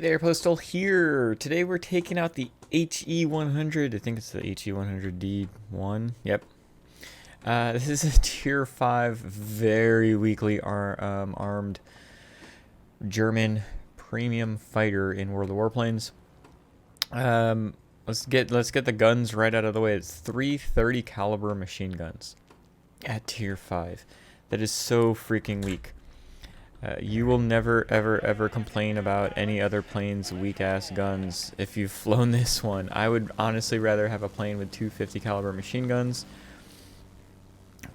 Hey there, Postal here. Today we're taking out the HE-100. I think it's the HE-100 D-1. Yep. This is a Tier 5, very weakly armed German premium fighter in World of Warplanes. Let's get the guns right out of the way. It's 330 caliber machine guns at Tier 5. That is so freaking weak. You will never, ever complain about any other plane's weak-ass guns if you've flown this one. I would honestly rather have a plane with 250 caliber machine guns,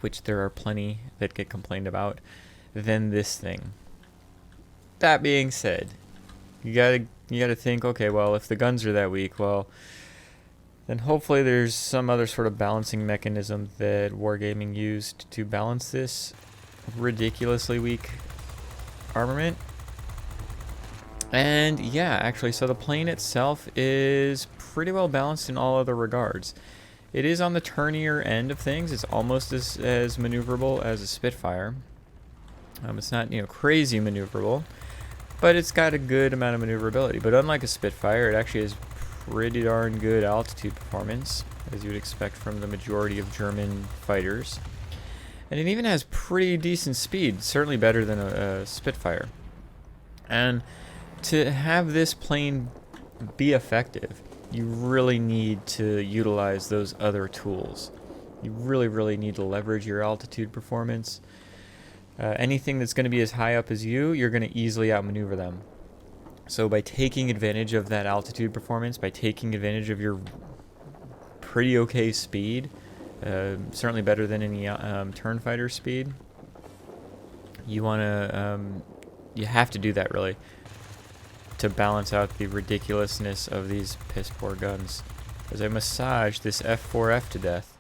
which there are plenty that get complained about, than this thing. That being said, you gotta think, okay, well, if the guns are that weak, well, then hopefully there's some other sort of balancing mechanism that Wargaming used to balance this ridiculously weak armament. And yeah, actually, so the plane itself is pretty well balanced in all other regards. It is on the turnier end of things. It's almost as maneuverable as a Spitfire. It's not, crazy maneuverable, but it's got a good amount of maneuverability. But unlike a Spitfire, it actually has pretty darn good altitude performance, as you would expect from the majority of German fighters. And it even has pretty decent speed, certainly better than a Spitfire. And to have this plane be effective, you really need to utilize those other tools. You really need to leverage your altitude performance. Anything that's going to be as high up as you're going to easily outmaneuver them. So by taking advantage of that altitude performance, by taking advantage of your pretty okay speed, certainly better than any turn fighter speed, you have to do that really to balance out the ridiculousness of these piss poor guns. As I massage this F4F to death.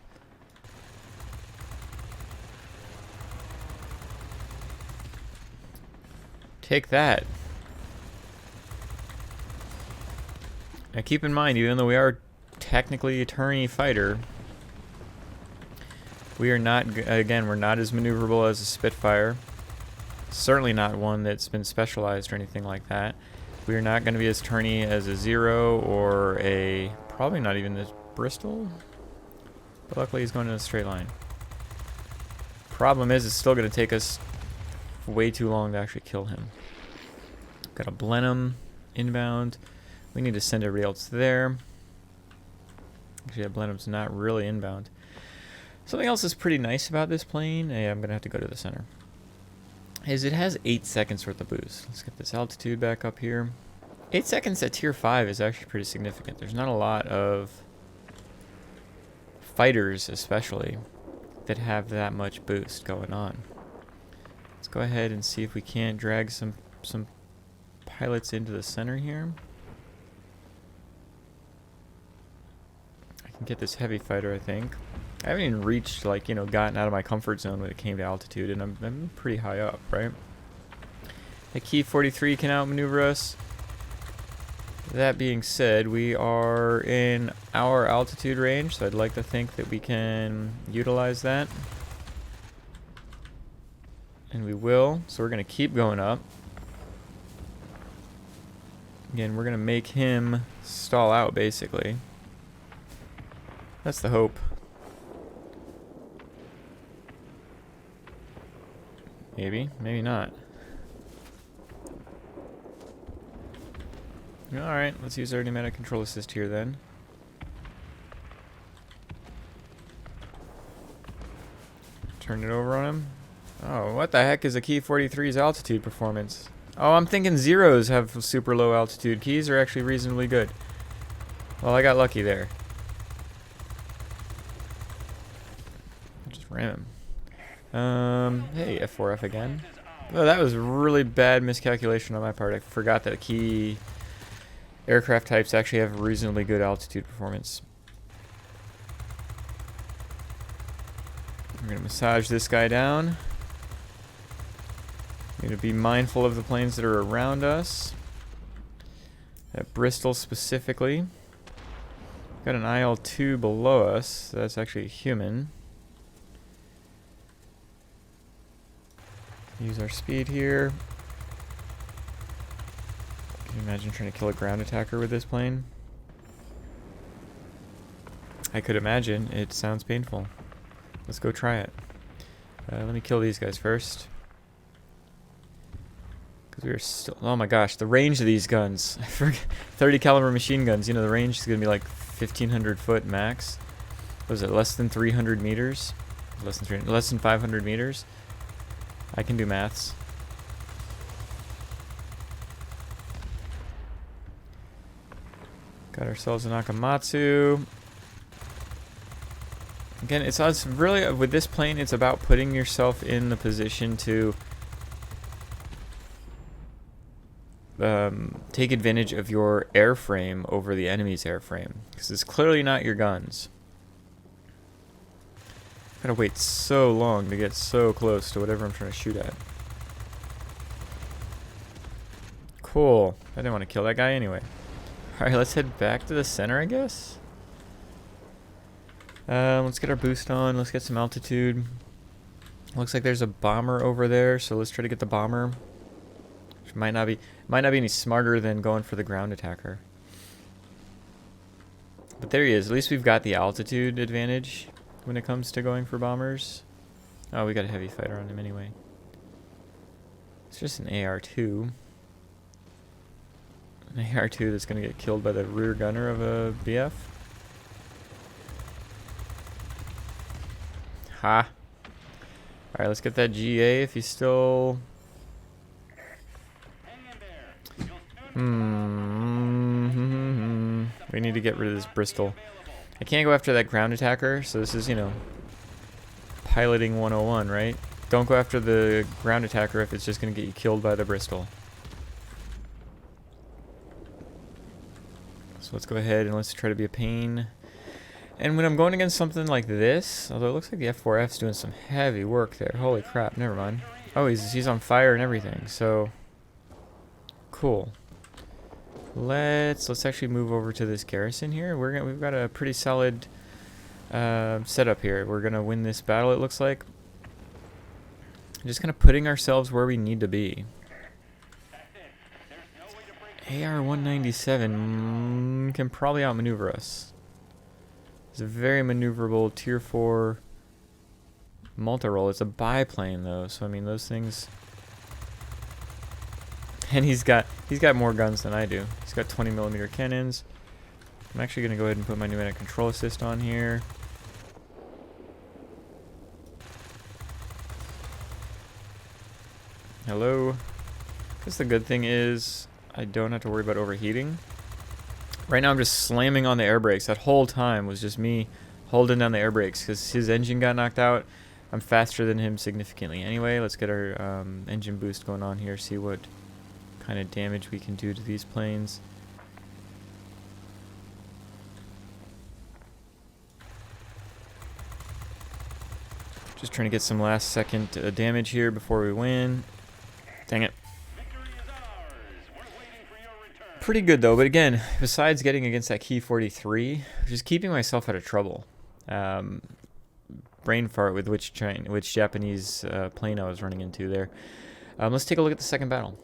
Take that. Now keep in mind, even though we are technically a tourney fighter, we are not, again, we're not as maneuverable as a Spitfire. Certainly not one that's been specialized or anything like that. We are not going to be as tourney as a Zero or probably not even a Bristol. But luckily he's going in a straight line. Problem is, it's still going to take us way too long to actually kill him. Got a Blenheim inbound. We need to send everybody else there. Actually, Blenheim's not really inbound. Something else that's pretty nice about this plane, I'm going to have to go to the center, is it has 8 seconds worth of boost. Let's get this altitude back up here. 8 seconds at Tier 5 is actually pretty significant. There's not a lot of fighters, especially, that have that much boost going on. Let's go ahead and see if we can't drag some pilots into the center here. I can get this heavy fighter, I think. I haven't even reached, gotten out of my comfort zone when it came to altitude, and I'm pretty high up, right? The Key 43 can outmaneuver us. That being said, we are in our altitude range, so I'd like to think that we can utilize that. And we will, so we're going to keep going up. Again, we're going to make him stall out, basically. That's the hope. Maybe, maybe not. Alright, let's use our pneumatic control assist here then. Turn it over on him. Oh, what the heck is a Key 43's altitude performance? Oh, I'm thinking Zeros have super low altitude. Keys are actually reasonably good. Well, I got lucky there. Just ram him. Hey, F4F again. Oh, that was a really bad miscalculation on my part. I forgot that key aircraft types actually have reasonably good altitude performance. We're going to massage this guy down. We're going to be mindful of the planes that are around us. At Bristol specifically. Got an IL-2 below us. So that's actually a human. Use our speed here. Imagine trying to kill a ground attacker with this plane. I could imagine. It sounds painful. Let's go try it. Let me kill these guys first. Because we are still... Oh my gosh, the range of these guns. I forget. 30 caliber machine guns. You know, the range is going to be like 1,500 foot max. What is it, less than 300 meters? Less than 500 meters? I can do maths. Got ourselves a Nakamatsu. Again, it's really, with this plane, it's about putting yourself in the position to take advantage of your airframe over the enemy's airframe. Because it's clearly not your guns. Gotta wait so long to get so close to whatever I'm trying to shoot at. Cool. I didn't want to kill that guy anyway. Alright, let's head back to the center, I guess. Let's get our boost on. Let's get some altitude. Looks like there's a bomber over there, so let's try to get the bomber. Which might not be any smarter than going for the ground attacker. But there he is. At least we've got the altitude advantage when it comes to going for bombers. Oh, we got a heavy fighter on him anyway. It's just an AR-2. An AR-2 that's going to get killed by the rear gunner of a BF. Ha. Alright, let's get that GA if he's still... We need to get rid of this Bristol. I can't go after that ground attacker, so this is, you know, piloting 101, right? Don't go after the ground attacker if it's just going to get you killed by the Bristol. So let's go ahead and let's try to be a pain. And when I'm going against something like this, although it looks like the F4F's doing some heavy work there. Holy crap, never mind. Oh, he's on fire and everything, so cool. Let's actually move over to this garrison here. We've got a pretty solid setup here. We're gonna win this battle, it looks like. Just kind of putting ourselves where we need to be. AR-197 can probably outmaneuver us. It's a very maneuverable tier 4 multi-role. It's a biplane though, so I mean those things. And he's got more guns than I do. He's got 20mm cannons. I'm actually gonna go ahead and put my pneumatic control assist on here. Hello. Guess the good thing is I don't have to worry about overheating. Right now I'm just slamming on the air brakes. That whole time was just me holding down the air brakes because his engine got knocked out. I'm faster than him significantly. Anyway, let's get our engine boost going on here, see what kind of damage we can do to these planes. Just trying to get some last second damage here before we win. Dang it. Pretty good though, but again, besides getting against that Key 43, just keeping myself out of trouble. Brain fart with which Japanese plane I was running into there. Let's take a look at the second battle.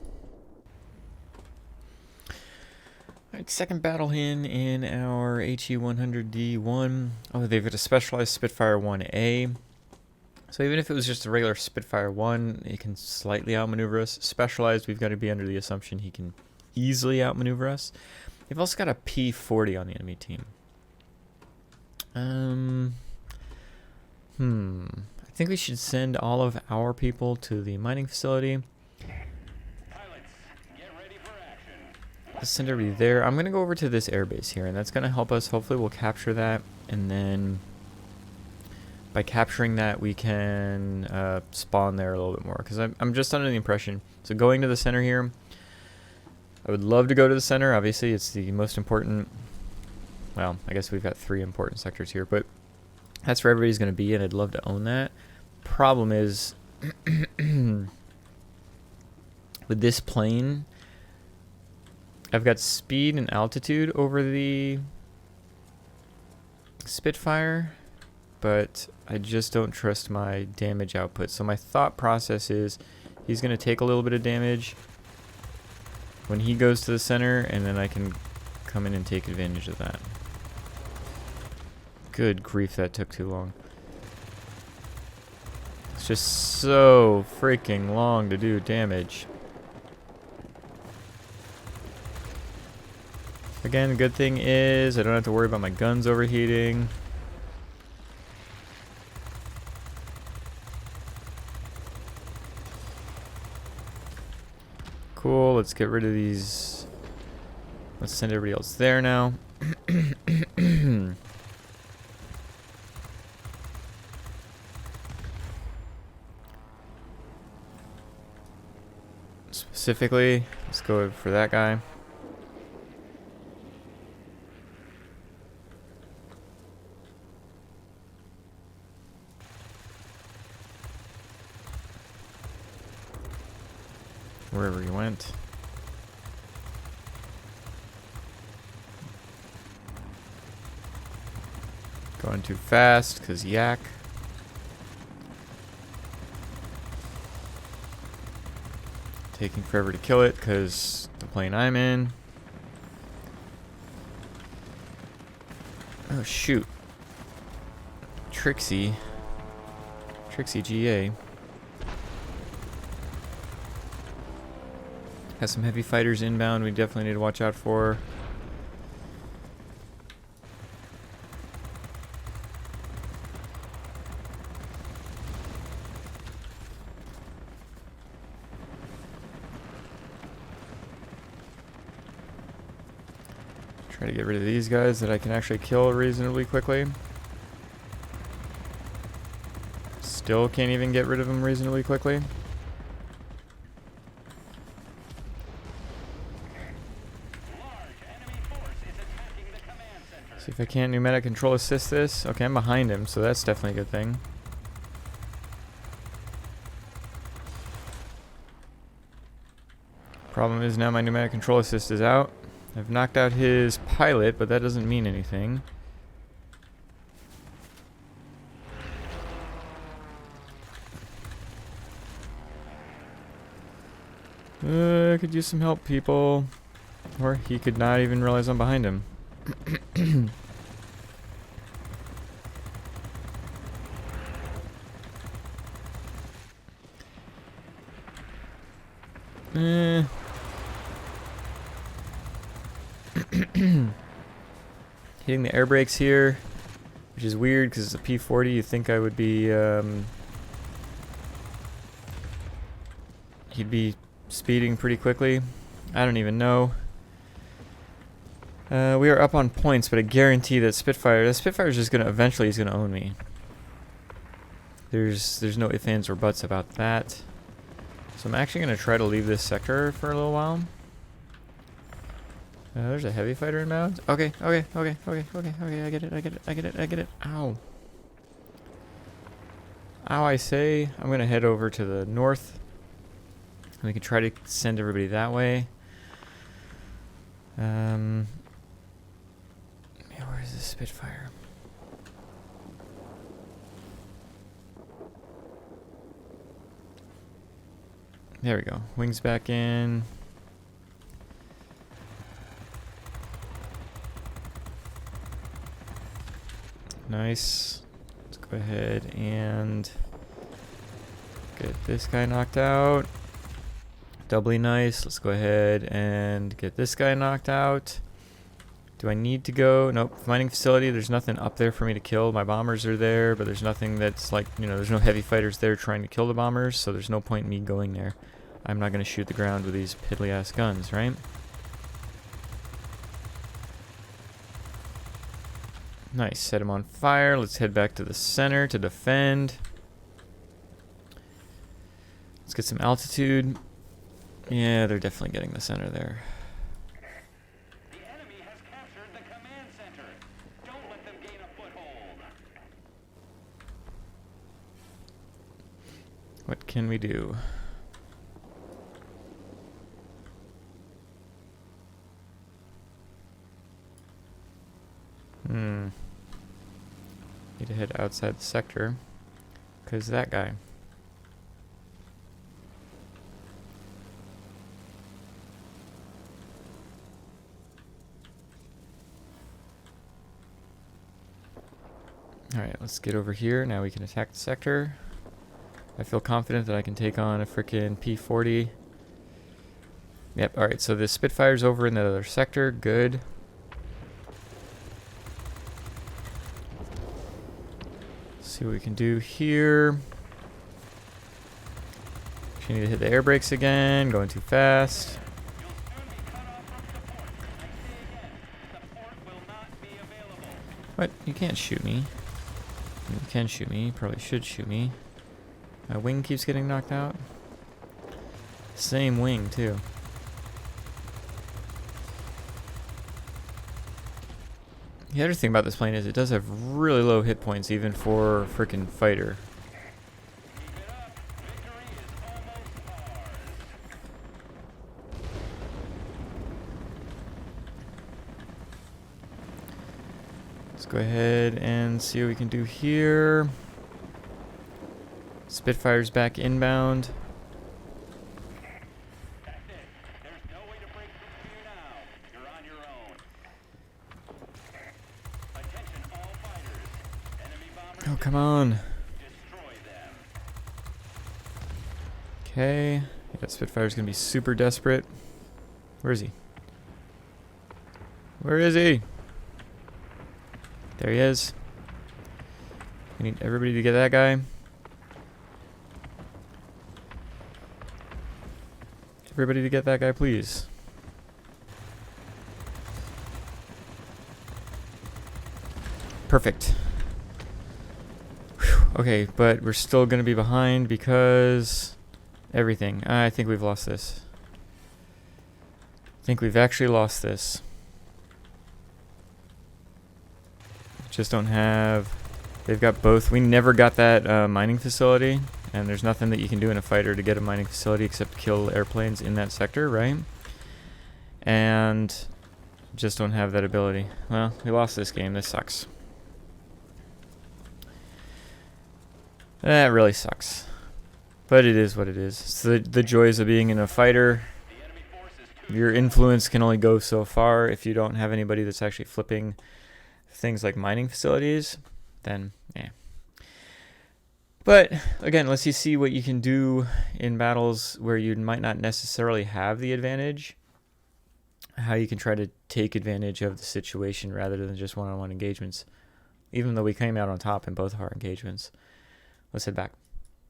Alright, second battle in our HE-100 D-1. Oh, they've got a specialized Spitfire 1A. So even if it was just a regular Spitfire 1, it can slightly outmaneuver us. Specialized, we've got to be under the assumption he can easily outmaneuver us. They've also got a P-40 on the enemy team. I think we should send all of our people to the mining facility. Let's send everybody there. I'm going to go over to this airbase here, and that's going to help us. Hopefully we'll capture that, and then by capturing that, we can spawn there a little bit more, because I'm just under the impression. So going to the center here, I would love to go to the center. Obviously, it's the most important. Well, I guess we've got 3 important sectors here, but that's where everybody's going to be, and I'd love to own that. Problem is, with this plane, I've got speed and altitude over the Spitfire, but I just don't trust my damage output. So my thought process is he's going to take a little bit of damage. when he goes to the center, and then I can come in and take advantage of that. Good grief, that took too long. It's just so freaking long to do damage. Again, the good thing is I don't have to worry about my guns overheating. Cool, let's get rid of these. Let's send everybody else there now. Specifically, let's go for that guy. Wherever he went. Going too fast, cause yak. Taking forever to kill it, cause the plane I'm in. Oh shoot. Trixie GA. Has some heavy fighters inbound we definitely need to watch out for. Try to get rid of these guys that I can actually kill reasonably quickly. Still can't even get rid of them reasonably quickly. See if I can't pneumatic control assist this. Okay, I'm behind him, so that's definitely a good thing. Problem is now my pneumatic control assist is out. I've knocked out his pilot, but that doesn't mean anything. I could use some help, people. Or he could not even realize I'm behind him. Hitting the air brakes here, which is weird because it's a P-40. You think I would be, he'd be speeding pretty quickly. I don't even know. We are up on points, but I guarantee that Spitfire is just gonna eventually he's gonna own me. There's no ifs, ands, or buts about that. So I'm actually gonna try to leave this sector for a little while. There's a heavy fighter inbound. Okay. I get it. Ow. Ow, I say. I'm gonna head over to the north. And we can try to send everybody that way. Yeah, where is this Spitfire? There we go. Wings back in. Nice. Let's go ahead and get this guy knocked out. Doubly nice. Let's go ahead and get this guy knocked out. Do I need to go? Nope. Mining facility. There's nothing up there for me to kill. My bombers are there, but there's nothing that's like, you know, there's no heavy fighters there trying to kill the bombers, so there's no point in me going there. I'm not going to shoot the ground with these piddly-ass guns, right? Nice. Set him on fire. Let's head back to the center to defend. Let's get some altitude. Yeah, they're definitely getting the center there. The enemy has captured the command center. Don't let them gain a foothold. What can we do? Need to head outside the sector. Because that guy. Alright, let's get over here. Now we can attack the sector. I feel confident that I can take on a frickin' P-40. Yep, alright, so the Spitfire's over in the other sector. Good. Let's see what we can do here. Actually need to hit the air brakes again. Going too fast. What? You can't shoot me. You can shoot me. You probably should shoot me. My wing keeps getting knocked out. Same wing, too. The other thing about this plane is it does have really low hit points, even for a freaking fighter. Let's go ahead and see what we can do here. Spitfire's back inbound. That's it. There's no way to break through for you now. You're on your own. Attention all fighters. Enemy bombers. Oh, come on. Destroy them. Okay. Yeah, Spitfire's gonna be super desperate. Where is he? Where is he? There he is. We need everybody to get that guy. Everybody to get that guy, please. Perfect. Whew. Okay, but we're still going to be behind because everything. I think we've lost this. I think we've actually lost this. Just don't have... They've got both. We never got that mining facility. And there's nothing that you can do in a fighter to get a mining facility except kill airplanes in that sector, right? And just don't have that ability. Well, we lost this game. This sucks. That really sucks. But it is what it is. It's the joys of being in a fighter. Your influence can only go so far. If you don't have anybody that's actually flipping things like mining facilities, then, yeah. But, again, let's you see what you can do in battles where you might not necessarily have the advantage. How you can try to take advantage of the situation rather than just one-on-one engagements. Even though we came out on top in both of our engagements. Let's head back.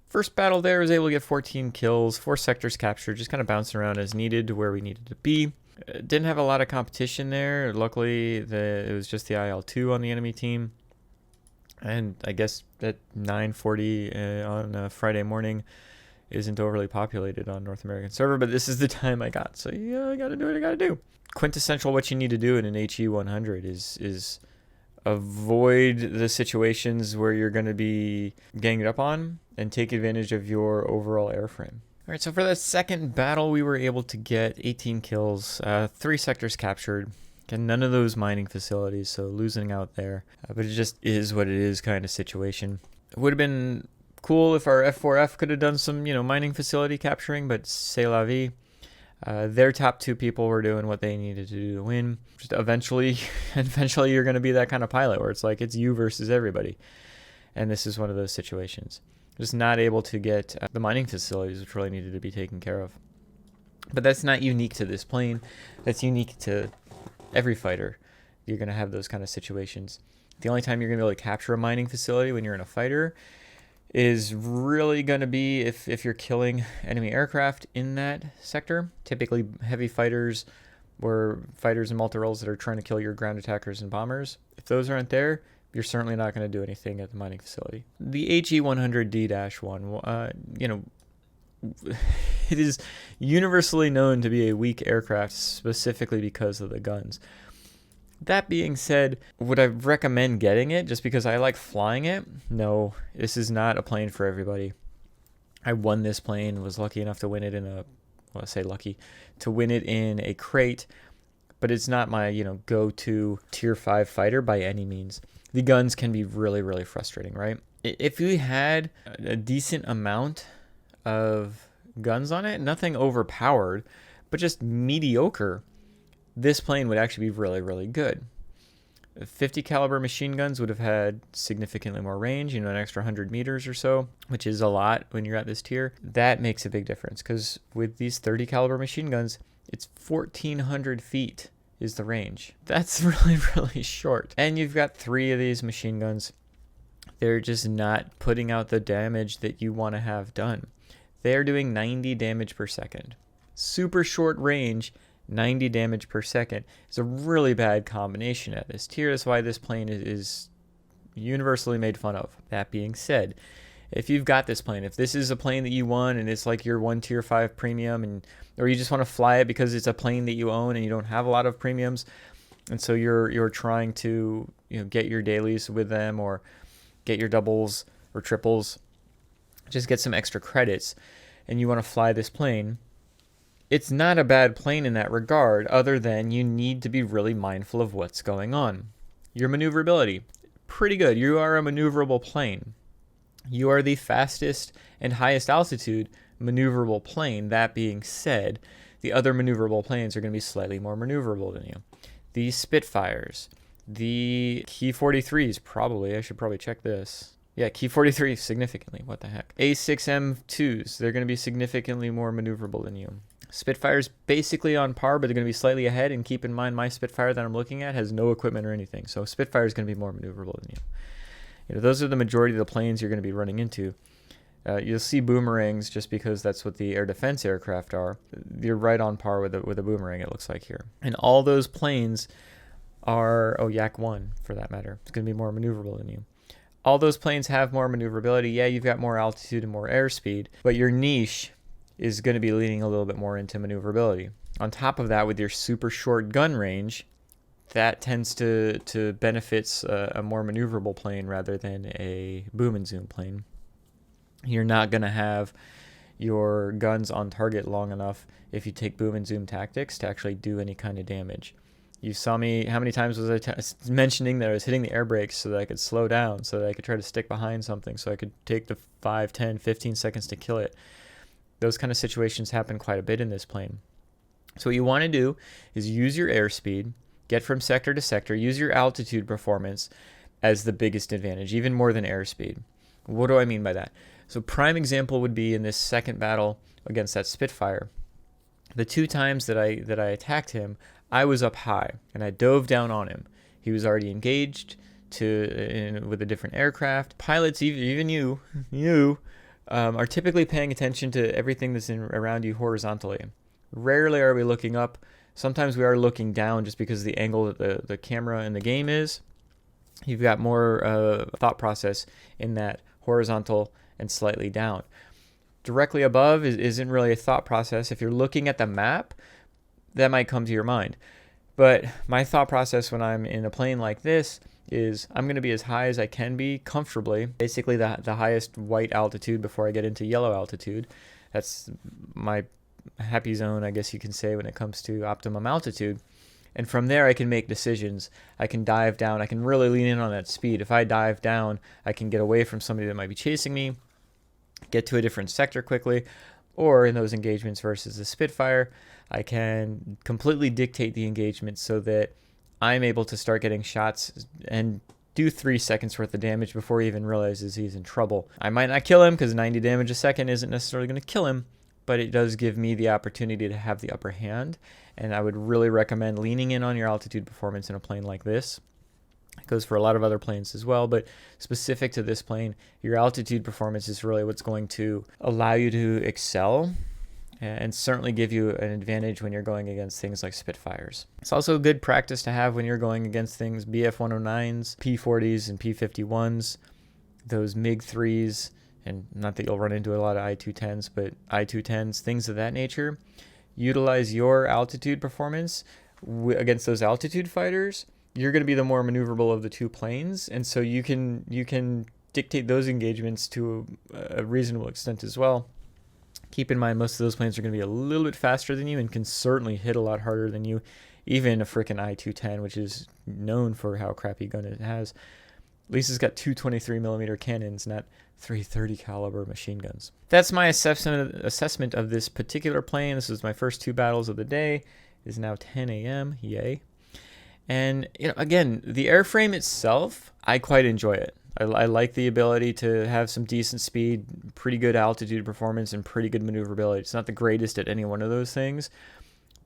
First battle there, was able to get 14 kills, 4 sectors captured, just kind of bouncing around as needed to where we needed to be. Didn't have a lot of competition there. Luckily, it was just the IL-2 on the enemy team. And I guess at 9:40 on a Friday morning isn't overly populated on North American server, but this is the time I got. So yeah, I got to do what I got to do. Quintessential what you need to do in an HE-100 is avoid the situations where you're going to be ganged up on and take advantage of your overall airframe. All right, so for the second battle, we were able to get 18 kills, 3 sectors captured. And none of those mining facilities, so losing out there. But it just is what it is kind of situation. It would have been cool if our F4F could have done some, mining facility capturing, but c'est la vie. Their top 2 people were doing what they needed to do to win. Just eventually you're going to be that kind of pilot where it's like it's you versus everybody. And this is one of those situations. Just not able to get the mining facilities, which really needed to be taken care of. But that's not unique to this plane. That's unique to every fighter. You're going to have those kind of situations. The only time you're going to be able to capture a mining facility when you're in a fighter is really going to be if you're killing enemy aircraft in that sector. Typically heavy fighters or fighters and multi-roles that are trying to kill your ground attackers and bombers. If those aren't there, you're certainly not going to do anything at the mining facility. The HE-100D-1, it is universally known to be a weak aircraft specifically because of the guns. That being said, would I recommend getting it just because I like flying it? No, this is not a plane for everybody. I won this plane, was lucky enough to win it in a, well, I say lucky, to win it in a crate, but it's not my, go-to tier 5 fighter by any means. The guns can be really, really frustrating, right? If you had a decent amount of guns on it, nothing overpowered, but just mediocre, this plane would actually be really, really good. 50 caliber machine guns would have had significantly more range, an extra 100 meters or so, which is a lot when you're at this tier. That makes a big difference, because with these 30 caliber machine guns, it's 1,400 feet is the range. That's really, really short. And you've got 3 of these machine guns. They're just not putting out the damage that you want to have done. They're doing 90 damage per second. Super short range, 90 damage per second. It's a really bad combination at this tier. That's why this plane is universally made fun of. That being said, if you've got this plane, if this is a plane that you won and it's like your 1 tier 5 premium, or you just want to fly it because it's a plane that you own and you don't have a lot of premiums, and so you're trying to get your dailies with them, or get your doubles or triples, just get some extra credits, and you want to fly this plane, it's not a bad plane in that regard, other than you need to be really mindful of what's going on. Your maneuverability, pretty good. You are a maneuverable plane. You are the fastest and highest altitude maneuverable plane. That being said, the other maneuverable planes are going to be slightly more maneuverable than you. The Spitfires, the Key 43s, probably. I should probably check this. Yeah, Key 43 significantly. What the heck? A6M2s, they're going to be significantly more maneuverable than you. Spitfire's basically on par, but they're going to be slightly ahead. And keep in mind, my Spitfire that I'm looking at has no equipment or anything. So Spitfire is going to be more maneuverable than you. Those are the majority of the planes you're going to be running into. You'll see boomerangs just because that's what the air defense aircraft are. You're right on par with a boomerang, it looks like here. And all those planes are, Yak 1 for that matter. It's going to be more maneuverable than you. All those planes have more maneuverability. Yeah, you've got more altitude and more airspeed, but your niche is going to be leaning a little bit more into maneuverability. On top of that, with your super short gun range, that tends to benefits a more maneuverable plane rather than a boom and zoom plane. You're not going to have your guns on target long enough if you take boom and zoom tactics to actually do any kind of damage. You saw me, how many times was I mentioning that I was hitting the air brakes so that I could slow down, so that I could try to stick behind something, so I could take the 5, 10, 15 seconds to kill it. Those kind of situations happen quite a bit in this plane. So what you want to do is use your airspeed, get from sector to sector, use your altitude performance as the biggest advantage, even more than airspeed. What do I mean by that? So prime example would be in this second battle against that Spitfire. The 2 times that I attacked him, I was up high and I dove down on him. He was already engaged with a different aircraft. Pilots, even you are typically paying attention to everything that's around you horizontally. Rarely are we looking up. Sometimes we are looking down just because of the angle that the camera in the game is. You've got more thought process in that horizontal and slightly down. Directly above isn't really a thought process. If you're looking at the map, that might come to your mind. But my thought process when I'm in a plane like this is I'm going to be as high as I can be comfortably, basically the highest white altitude before I get into yellow altitude. That's my happy zone, I guess you can say, when it comes to optimum altitude. And from there, I can make decisions. I can dive down. I can really lean in on that speed. If I dive down, I can get away from somebody that might be chasing me, get to a different sector quickly, or in those engagements versus the Spitfire, I can completely dictate the engagement so that I'm able to start getting shots and do 3 seconds worth of damage before he even realizes he's in trouble. I might not kill him because 90 damage a second isn't necessarily going to kill him, but it does give me the opportunity to have the upper hand, and I would really recommend leaning in on your altitude performance in a plane like this. It goes for a lot of other planes as well, but specific to this plane, your altitude performance is really what's going to allow you to excel and certainly give you an advantage when you're going against things like Spitfires. It's also good practice to have when you're going against things BF-109s, P-40s, and P-51s, those MiG-3s, and not that you'll run into a lot of I-210s, but I-210s, things of that nature. Utilize your altitude performance against those altitude fighters. You're going to be the more maneuverable of the 2 planes, and so you can dictate those engagements to a reasonable extent as well. Keep in mind, most of those planes are going to be a little bit faster than you and can certainly hit a lot harder than you. Even a frickin' I-210, which is known for how crappy gun it has. At least it's got 223mm cannons, not 330 caliber machine guns. That's my assessment of this particular plane. This is my first 2 battles of the day. It is now 10 a.m. Yay. And again, the airframe itself, I quite enjoy it. I like the ability to have some decent speed, pretty good altitude performance, and pretty good maneuverability. It's not the greatest at any one of those things,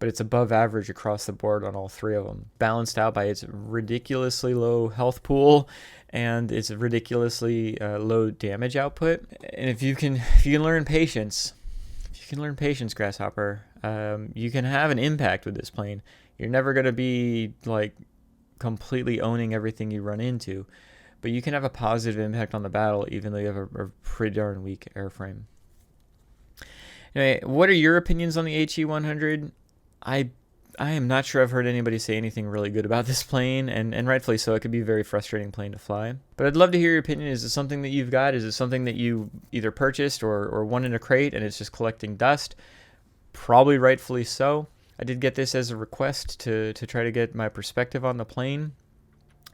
but it's above average across the board on all three of them. Balanced out by its ridiculously low health pool and its ridiculously low damage output. And if you can learn patience, Grasshopper, you can have an impact with this plane. You're never going to be like completely owning everything you run into, but you can have a positive impact on the battle even though you have a pretty darn weak airframe. Anyway, what are your opinions on the HE-100? I am not sure I've heard anybody say anything really good about this plane, and rightfully so. It could be a very frustrating plane to fly. But I'd love to hear your opinion. Is it something that you've got? Is it something that you either purchased or won in a crate and it's just collecting dust? Probably rightfully so. I did get this as a request to try to get my perspective on the plane,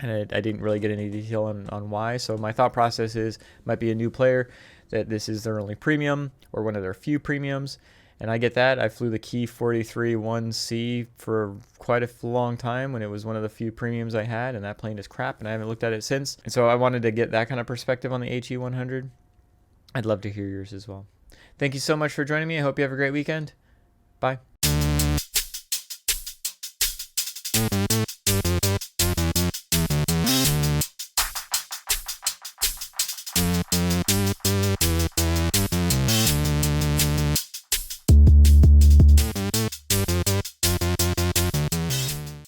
and I didn't really get any detail on why. So my thought process is, might be a new player, that this is their only premium or one of their few premiums. And I get that. I flew the Key 43-1C for quite a long time when it was one of the few premiums I had, and that plane is crap, and I haven't looked at it since. And so I wanted to get that kind of perspective on the HE-100. I'd love to hear yours as well. Thank you so much for joining me. I hope you have a great weekend. Bye.